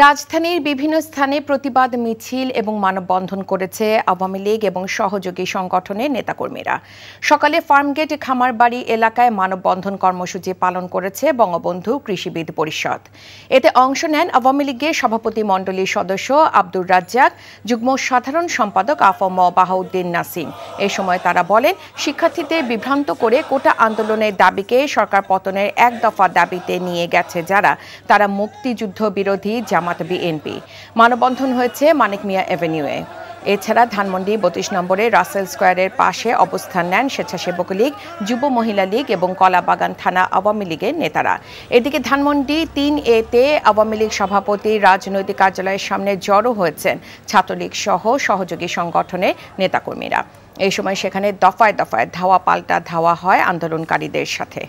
রাজধানীর বিভিন্ন স্থানে প্রতিবাদ মিছিল এবং মানববন্ধন করেছে আওয়ামী লীগ এবং সহযোগী সংগঠনের নেতাকর্মীরা। সকালে ফার্মগেট খামারবাড়ি এলাকায় মানববন্ধন কর্মসূচি পালন করেছে বঙ্গবন্ধু কৃষিবিদ পরিষদ। এতে অংশ নেন আওয়ামী লীগের সভাপতি মণ্ডলীর সদস্য আব্দুর রাজ্জাক, যুগ্ম সাধারণ সম্পাদক আফম বাহাউদ্দিন নাসিম। এ সময় তারা বলেন, শিক্ষার্থীদের বিভ্রান্ত করে কোটা আন্দোলনের দাবিকে সরকার পতনের এক দফা দাবিতে নিয়ে গেছে যারা, তারা মুক্তিযুদ্ধ বিরোধী জামাত বিএনপি। মানববন্ধন হয়েছে মানিক মিয়া এভিনিউয়ে। এছাড়া ধানমন্ডি ৩২ নম্বরে রাসেল স্কয়ারের পাশে অবস্থান নেন স্বেচ্ছাসেবক লীগ, যুব মহিলা লীগ এবং কলাবাগান থানা আওয়ামী লীগের নেতারা। এদিকে ধানমন্ডি ৩A-তে আওয়ামী লীগ সভাপতির রাজনৈতিক কার্যালয়ের সামনে জড়ো হয়েছেন ছাত্রলীগ সহ সহযোগী সংগঠনের নেতাকর্মীরা। এই সময় সেখানে দফায় দফায় ধাওয়া পাল্টা ধাওয়া হয় আন্দোলনকারীদের সাথে।